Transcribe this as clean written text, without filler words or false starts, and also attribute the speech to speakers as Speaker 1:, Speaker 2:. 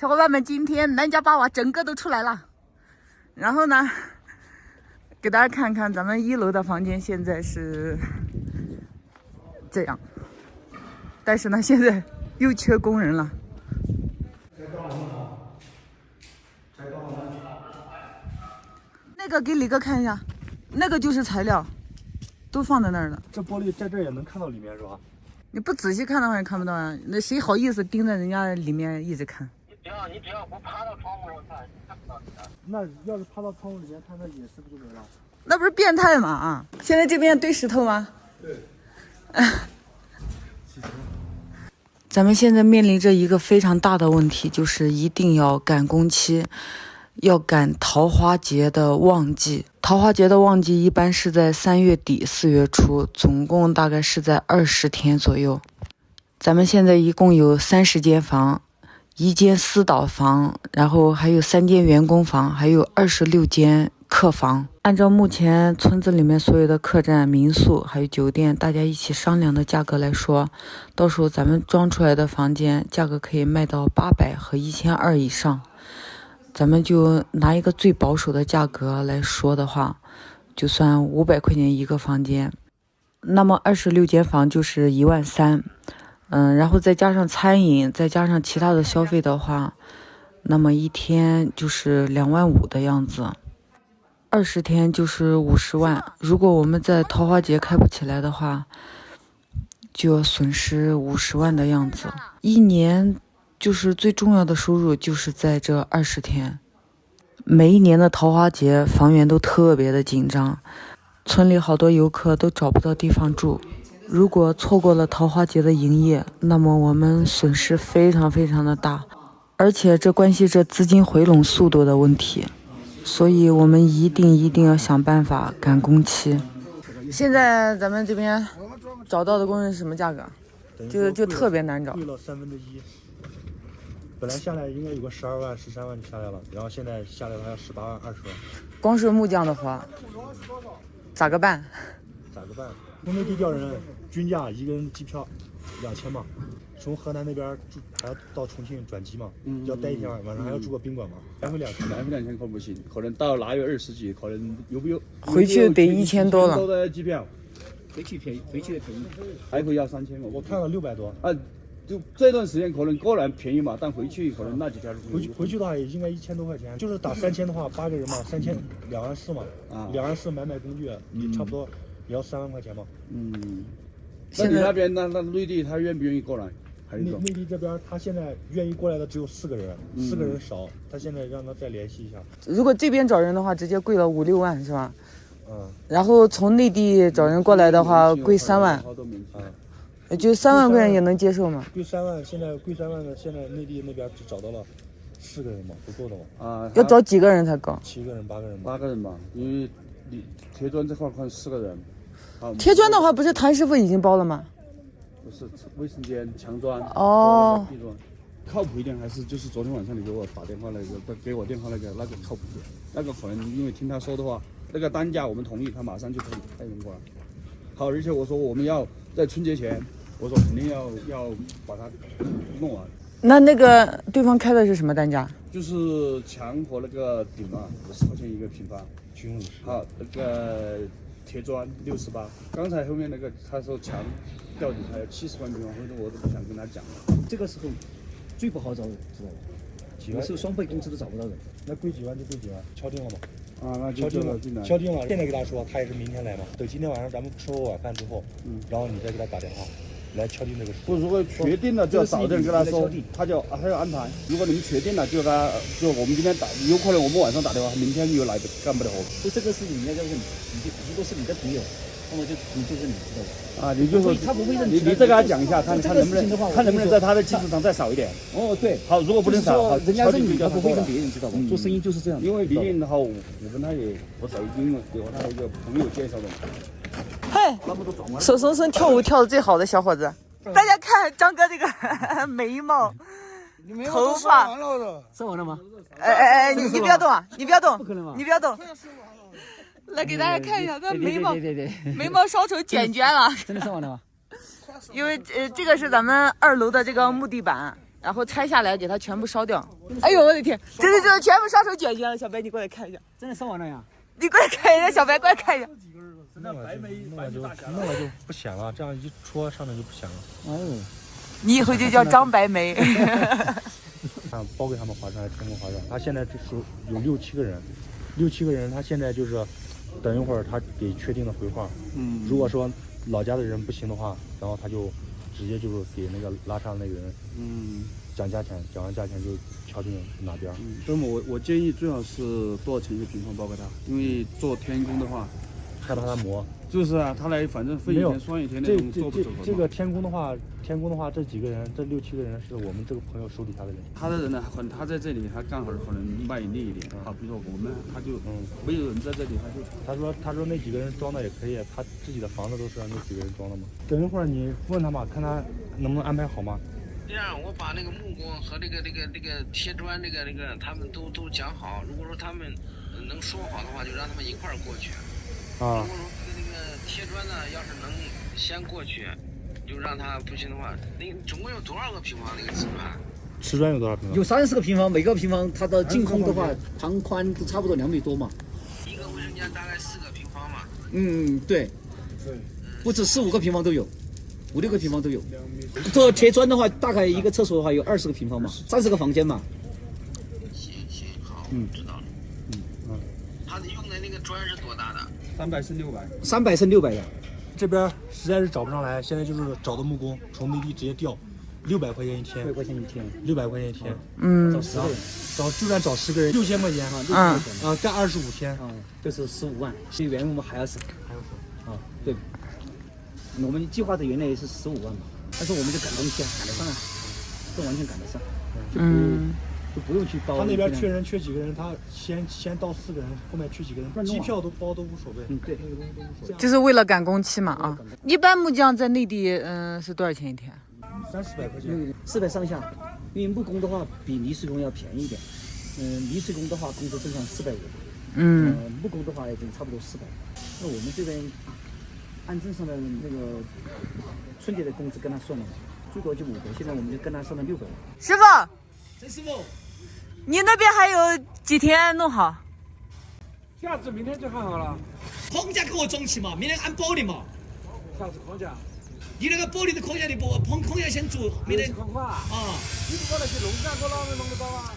Speaker 1: 小伙伴们，今天南家八娃整个都出来了。然后呢，给大家看看咱们1楼的房间现在是这样，但是呢，现在又缺工人了。那个给李哥看一下，那个就是材料，都放在那儿了。
Speaker 2: 这玻璃在这儿也能看到里面是吧？
Speaker 1: 你不仔细看的话也看不到啊，那谁好意思盯着人家里面一直看？
Speaker 3: 你只要不趴到窗户上看，看不到你的。
Speaker 2: 那要是趴到窗户里面看，那隐私不就没了？
Speaker 1: 那不是变态吗？啊！现在这边堆石头吗？
Speaker 2: 对。
Speaker 1: 咱们现在面临着一个非常大的问题，就是一定要赶工期，要赶桃花节的旺季。桃花节的旺季一般是在3月底4月初，总共大概是在20天左右。咱们现在一共有30间房，1间私导房，然后还有3间员工房，还有26间客房。按照目前村子里面所有的客栈、民宿还有酒店大家一起商量的价格来说，到时候咱们装出来的房间价格可以卖到800和1200以上。咱们就拿一个最保守的价格来说的话，就算500块钱一个房间，那么26间房就是13000。然后再加上餐饮，再加上其他的消费的话，那么一天就是25000的样子，20天就是50万。如果我们在桃花节开不起来的话，就要损失50万的样子。一年就是最重要的收入就是在这20天。每一年的桃花节，房源都特别的紧张，村里好多游客都找不到地方住。如果错过了桃花节的营业，那么我们损失非常非常的大，而且这关系着资金回笼速度的问题，所以我们一定要想办法赶工期。现在咱们这边找到的工人是什么价格？就特别难找，
Speaker 2: 贵了1/3。本来下来应该有个12万、13万就下来了，然后现在下来了还要18万、20万。
Speaker 1: 光是木匠的活，咋个办？
Speaker 2: 从内地调人，均价一个人机票2000嘛，从河南那边住还要到重庆转机嘛，要待1天晚上还要住个宾馆嘛，来回2000
Speaker 4: 可能不行，可能到腊月20几，可能有
Speaker 1: 回去得1000多了。
Speaker 4: 1000多的机票，
Speaker 3: 回去的便宜，
Speaker 4: 还会要3000嘛？
Speaker 2: 我看了600多。
Speaker 4: 就这段时间可能过来便宜嘛，但回去可能那几天
Speaker 2: 回去的话也应该1000多块钱，就是打3000的话，8个人嘛，3000 24000嘛，24000买工具，也差不多也要3万块钱嘛。
Speaker 4: 那你那边那内地他愿不愿意过来？
Speaker 2: 内地这边他现在愿意过来的只有4个人，4个人少，他现在让他再联系一下。
Speaker 1: 如果这边找人的话，直接贵了5、6万是吧？然后从内地找人过来的话，贵3万。就3万块钱也能接受吗？
Speaker 2: 贵3万，现在贵3万的，现在内地那边只找到了4个人嘛，不够的嘛。
Speaker 1: 要找几个人才够
Speaker 2: ？7个人、8个人。
Speaker 4: 8个人吧，因为你铁砖这块看4个人。
Speaker 1: 铁砖的话，不是谭师傅已经包了吗？
Speaker 4: 不是卫生间、墙砖。地砖。靠谱一点还是就是昨天晚上你给我打电话那个，给我电话那个靠谱点，那个可能因为听他说的话，那个单价我们同意，他马上就可以派人过来。好，而且我说我们要在春节前。我说肯定要把它弄完。
Speaker 1: 那个对方开的是什么单价？
Speaker 4: 就是墙和那个顶嘛，50块钱一个平方，
Speaker 2: 均50。
Speaker 4: 好，那个铁砖68。刚才后面那个他说墙吊顶还有70万平方，我都不想跟他讲了。
Speaker 3: 这个时候最不好找人，知道吧？有时候双倍工资都找不到人。
Speaker 2: 那贵几万就贵几万，敲定了吗？
Speaker 4: 那就敲
Speaker 2: 定了。现在给他说，他也是明天来嘛。等今天晚上咱们吃过晚饭之后，然后你再给他打电话。来敲定这个事。
Speaker 4: 如果确定了，就要早点跟他说，他要安排。如果你们确定了，就我们今天打，有可能我们晚上打电话，明天又来干不了活。
Speaker 3: 就这个事情你要问如果是你的朋友，那么你就是你知道吧？
Speaker 4: 你就说
Speaker 3: 他不会认
Speaker 4: 你再跟他讲一下，看能不能在他的基础上再少一点。
Speaker 3: 对。
Speaker 4: 好，如果不能少，
Speaker 3: 人家认你，他不会跟别人知道吧？做生意就是这样。
Speaker 4: 因为毕竟的话，我跟他也不熟，因为有他的一个朋友介绍的。
Speaker 1: 嗨，手松松跳舞跳的最好的小伙子，大家看张哥这个眉毛、头发，
Speaker 3: 说完了吗？
Speaker 1: 你不要动啊！你不要动，
Speaker 3: 不可能吧？
Speaker 1: 你不要动。来给大家看一下，他眉毛
Speaker 3: 对，
Speaker 1: 眉毛烧成卷卷了。
Speaker 3: 真的说完了吗？
Speaker 1: 因为这个是咱们2楼的这个木地板，然后拆下来给它全部烧掉。哎呦我的天，这全部烧成卷卷了。小白，你过来看一下。
Speaker 3: 真的烧完了呀？
Speaker 1: 你过来看一下，小白过来看一下。
Speaker 2: 弄了就不显了，这样一戳上面就不显了。
Speaker 3: 哦，
Speaker 1: 你以后就叫张白梅。
Speaker 2: 包给他们划船，天空划船。他现在就属有6、7个人，6、7个人，他现在就是等一会儿他给确定的回话。如果说老家的人不行的话，然后他就直接就是给那个拉上那个人，讲价钱，讲完价钱就敲定哪边。
Speaker 4: 所以我建议最好是多少钱一个平方包给他，因为做天工的话，
Speaker 2: 害怕他磨。
Speaker 4: 就是啊，他来反正费一天算一天那种做不走。
Speaker 2: 这个天工的话，这几个人，这6、7个人是我们这个朋友手底下的人。
Speaker 4: 他的人呢，他在这里，他干活可能卖力一点。比如说我们，他就没有人在这里，
Speaker 2: 他说那几个人装的也可以，他自己的房子都是让那几个人装的嘛。等一会儿你问他吧，看他能不能安排好吗？
Speaker 5: 这样，我把那个木工和这个贴砖他们都讲好。如果说他们能说好的话，就让他们一块儿过去。如果说那个贴砖呢，要是能先过去，就让他不行的话，那总共有多少个平方那个瓷砖？
Speaker 2: 瓷砖有多少平方？
Speaker 3: 有30个平方，每个平方它的净空的话，长宽都差不多2米多嘛。
Speaker 5: 一个卫生间大概4个平方嘛。
Speaker 3: 对，不止4、5个平方都有，5、6个平方都有。做贴砖的话，大概一个厕所的话有20个平方嘛，30个房间嘛。
Speaker 5: 行，好，知道了。他用的那个砖是多大的
Speaker 4: ？300乘600。
Speaker 3: 300乘600的。
Speaker 2: 这边实在是找不上来，现在就是找的木工，从内地直接调，600块钱一天。600块钱一天。600块钱一天。
Speaker 3: 找10个人，
Speaker 2: 就算找10个人，6000块钱。干25天。
Speaker 3: 就是15万，比原我们还要少。对。我们计划的原来是15万嘛，但是我们就赶东西赶得上啊，这完全赶得上，就不用去包。
Speaker 2: 他那边缺人缺几个人，他先到4个人，后面缺几个人，机票都包都无所谓。
Speaker 3: 对，
Speaker 2: 那个东西都无所谓。
Speaker 1: 就是为了赶工期嘛啊。一般木匠在内地是多少钱一天
Speaker 2: ？300-400块钱。
Speaker 3: 400上下，因为木工的话比泥水工要便宜一点。泥水工的话工资正常450。木工的话也就差不多400。那我们这边按正常的那个春节的工资跟他算了，最多就500，现在我们就跟他算了600。
Speaker 1: 师傅，
Speaker 3: 陈师傅，
Speaker 1: 你那边还有几天弄好？
Speaker 6: 下次明天就看好了。
Speaker 3: 框架给我装起嘛，明天按玻璃嘛。
Speaker 6: 啥子框架？
Speaker 3: 你那个玻璃的框架你不框架先做，明天
Speaker 6: 框架啊？你把那些弄干过了，弄得到啊？